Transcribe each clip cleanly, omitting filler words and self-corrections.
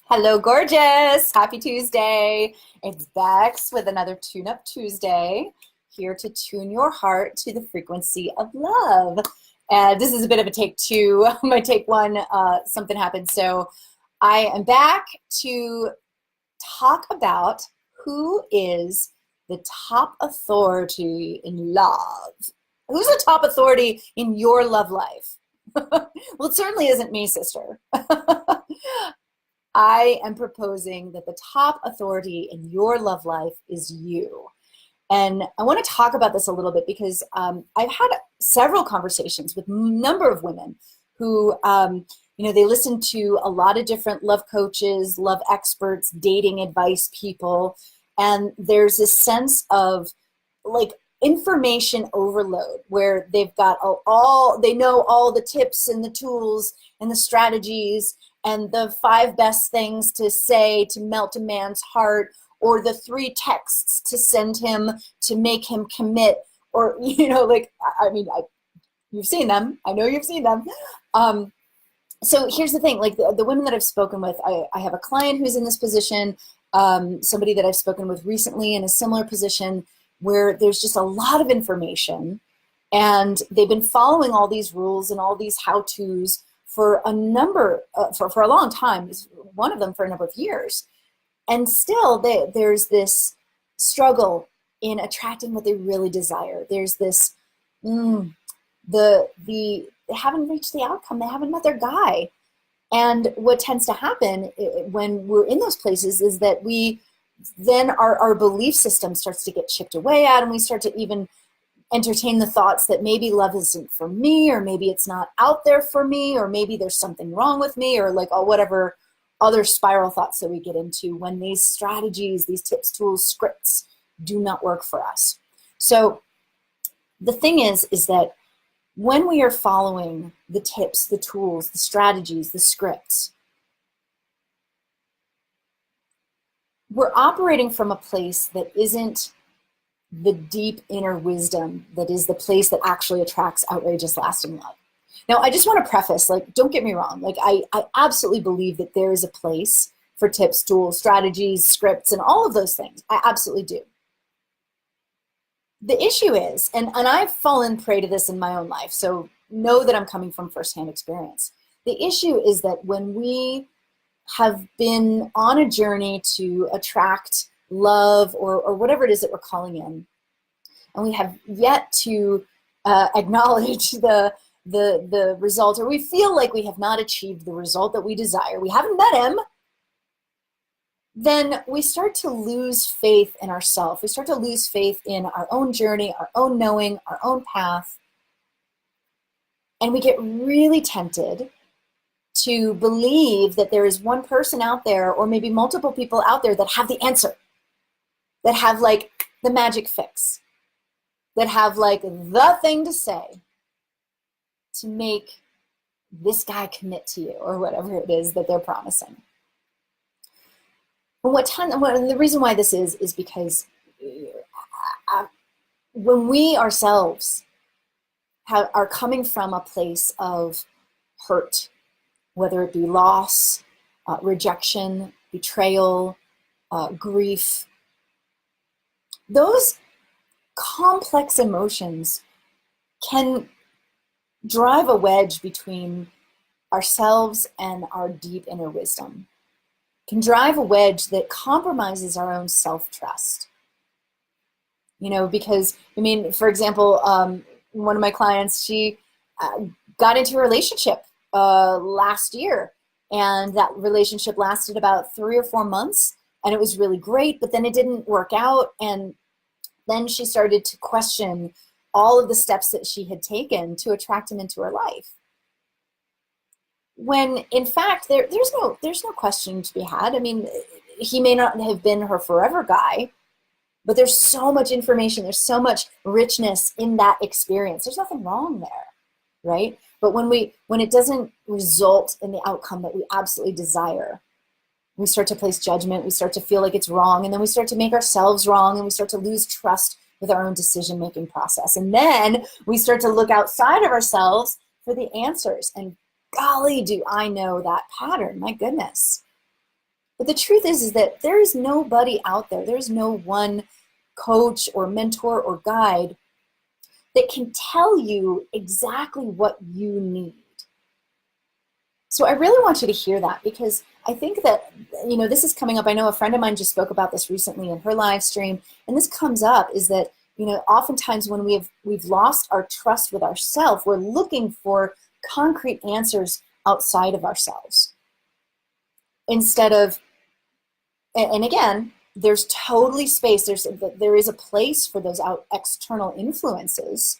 Hello, gorgeous. Happy Tuesday. It's Bex with another Tune Up Tuesday, here to tune your heart to the frequency of love. And this is a bit of a take two. My take one, something happened. So I am back to talk about who is the top authority in love. Who's the top authority in your love life? Well, it certainly isn't me, sister. I am proposing that the top authority in your love life is you. And I want to talk about this a little bit because I've had several conversations with a number of women who, they listen to a lot of different love coaches, love experts, dating advice people. And there's this sense of like information overload where they've got they know all the tips and the tools and the strategies and the 5 best things to say to melt a man's heart, or the 3 texts to send him to make him commit, or you've seen them. I know you've seen them. So here's the thing: like the women that I've spoken with, I have a client who's in this position, somebody that I've spoken with recently in a similar position, where there's just a lot of information, and they've been following all these rules and all these how-tos for a long time, one of them for a number of years. And still there's this struggle in attracting what they really desire. There's this, they haven't reached the outcome. They haven't met their guy. And what tends to happen when we're in those places is that our belief system starts to get chipped away at, and we start to even entertain the thoughts that maybe love isn't for me, or maybe it's not out there for me, or maybe there's something wrong with me, or like whatever other spiral thoughts that we get into when these strategies, these tips, tools, scripts do not work for us. So the thing is that when we are following the tips, the tools, the strategies, the scripts, we're operating from a place that isn't the deep inner wisdom that is the place that actually attracts outrageous lasting love. Now, I just want to preface, don't get me wrong. I absolutely believe that there is a place for tips, tools, strategies, scripts, and all of those things. I absolutely do. The issue is, and I've fallen prey to this in my own life, so know that I'm coming from firsthand experience. The issue is that when we have been on a journey to attract love or whatever it is that we're calling in, and we have yet to acknowledge the result, or we feel like we have not achieved the result that we desire, we haven't met him, then we start to lose faith in ourselves. We start to lose faith in our own journey, our own knowing, our own path, and we get really tempted to believe that there is one person out there, or maybe multiple people out there, that have the answer, that have the magic fix, that have the thing to say to make this guy commit to you, or whatever it is that they're promising. And the reason why this is because when we ourselves are coming from a place of hurt, whether it be loss, rejection, betrayal, grief, those complex emotions can drive a wedge between ourselves and our deep inner wisdom, can drive a wedge that compromises our own self-trust. Because, for example, one of my clients, she got into a relationship last year, and that relationship lasted about 3 or 4 months, and it was really great, but then it didn't work out, and then she started to question all of the steps that she had taken to attract him into her life. When in fact, there's no question to be had. He may not have been her forever guy, but there's so much information, there's so much richness in that experience. There's nothing wrong there, right? But when it doesn't result in the outcome that we absolutely desire, we start to place judgment, we start to feel like it's wrong, and then we start to make ourselves wrong, and we start to lose trust with our own decision-making process. And then we start to look outside of ourselves for the answers. And golly, do I know that pattern, my goodness. But the truth is that there is nobody out there, there's no one coach or mentor or guide that can tell you exactly what you need. So I really want you to hear that, because I think that, this is coming up. I know a friend of mine just spoke about this recently in her live stream, and this comes up, is that, oftentimes when we've lost our trust with ourselves, we're looking for concrete answers outside of ourselves. Instead of, and again, there's totally space, there is a place for those external influences,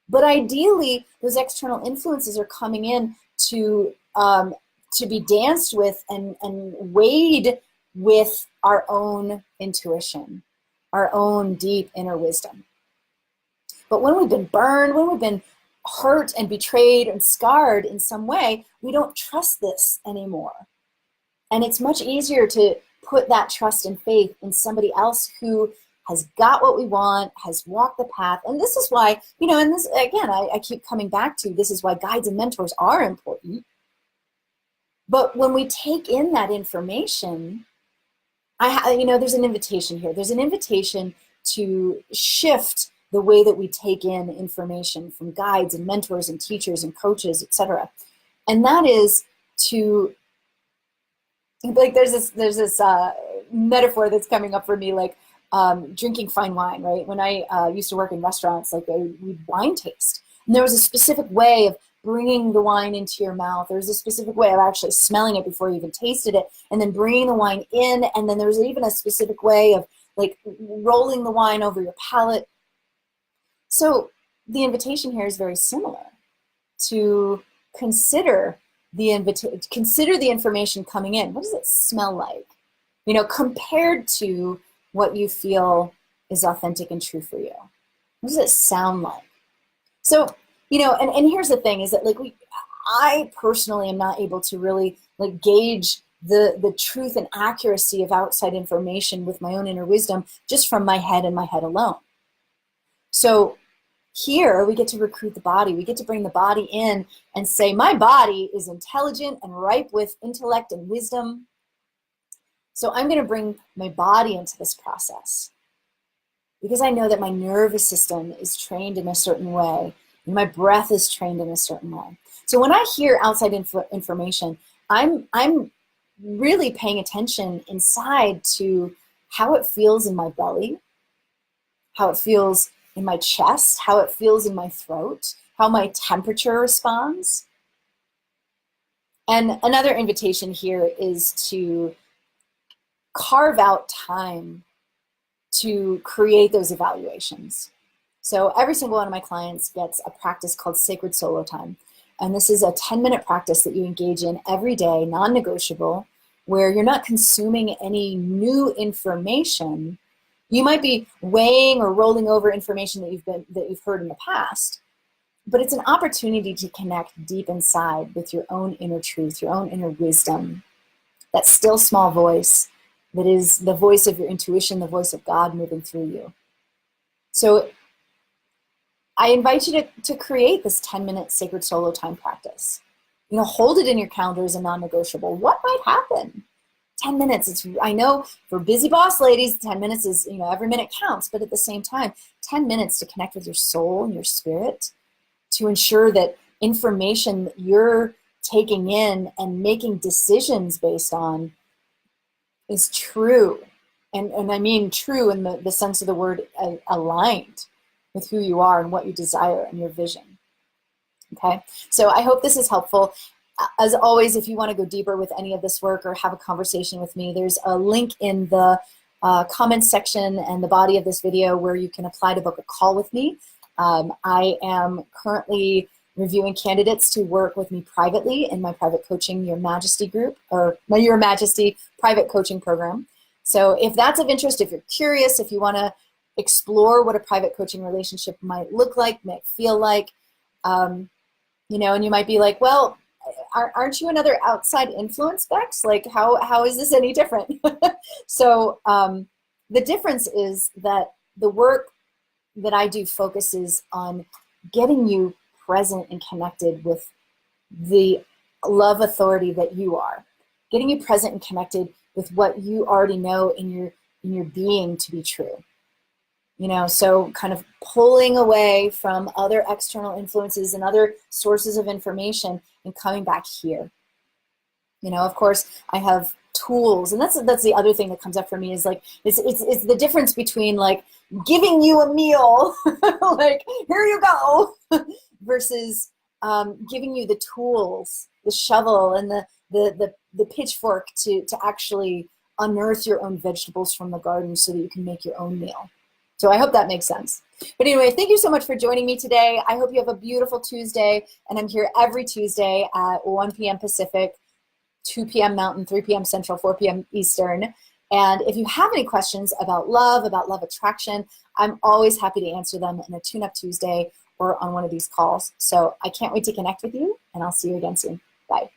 but ideally those external influences are coming in to be danced with and weighed with our own intuition, our own deep inner wisdom. But when we've been burned, when we've been hurt and betrayed and scarred in some way, we don't trust this anymore. And it's much easier to put that trust and faith in somebody else who has got what we want, has walked the path. And this is why, and this, again, I keep coming back to, this is why guides and mentors are important. But when we take in that information, there's an invitation here. There's an invitation to shift the way that we take in information from guides and mentors and teachers and coaches, etc. And that is to, like, there's this metaphor that's coming up for me, like drinking fine wine, right? When I used to work in restaurants, like we'd wine taste. And there was a specific way of bringing the wine into your mouth. There was a specific way of actually smelling it before you even tasted it, and then bringing the wine in, and then there was even a specific way of like rolling the wine over your palate. So the invitation here is very similar, to consider the information coming in. What does it smell like? Compared to what you feel is authentic and true for you. What does it sound like? So, and here's the thing, is that I personally am not able to really gauge the truth and accuracy of outside information with my own inner wisdom just from my head and my head alone. So here we get to recruit the body. We get to bring the body in and say, my body is intelligent and ripe with intellect and wisdom. So I'm going to bring my body into this process, because I know that my nervous system is trained in a certain way, and my breath is trained in a certain way. So when I hear outside information, I'm really paying attention inside to how it feels in my belly, how it feels in my chest, how it feels in my throat, how my temperature responds. And another invitation here is to carve out time to create those evaluations. So every single one of my clients gets a practice called Sacred Solo Time. And this is a 10-minute practice that you engage in every day, non-negotiable, where you're not consuming any new information. You might be weighing or rolling over information that you've heard in the past, but it's an opportunity to connect deep inside with your own inner truth, your own inner wisdom, that still small voice that is the voice of your intuition, the voice of God moving through you. So I invite you to create this 10-minute Sacred Solo Time practice. Hold it in your calendar as a non-negotiable. What might happen? 10 minutes, I know for busy boss ladies, 10 minutes is, every minute counts, but at the same time, 10 minutes to connect with your soul and your spirit, to ensure that information that you're taking in and making decisions based on is true. And I mean true in the sense of the word aligned with who you are and what you desire and your vision. Okay, so I hope this is helpful. As always, if you want to go deeper with any of this work or have a conversation with me, there's a link in the comments section and the body of this video where you can apply to book a call with me. I am currently reviewing candidates to work with me privately in my private coaching Your Majesty group, or my Your Majesty private coaching program. So if that's of interest, if you're curious, if you want to explore what a private coaching relationship might look like, might feel like, and you might be like, well, aren't you another outside influence, Bex? Like, how is this any different? So the difference is that the work that I do focuses on getting you present and connected with the love authority that you are, getting you present and connected with what you already know in your being to be true. You know, so kind of pulling away from other external influences and other sources of information and coming back here. You know, of course, I have tools, and that's the other thing that comes up for me is like it's the difference between like giving you a meal, like here you go, versus giving you the tools, the shovel, and the pitchfork to actually unearth your own vegetables from the garden so that you can make your own meal. So I hope that makes sense. But anyway, thank you so much for joining me today. I hope you have a beautiful Tuesday, and I'm here every Tuesday at 1 p.m. Pacific, 2 p.m. Mountain, 3 p.m. Central, 4 p.m. Eastern. And if you have any questions about love attraction, I'm always happy to answer them in a Tune Up Tuesday or on one of these calls. So I can't wait to connect with you, and I'll see you again soon. Bye.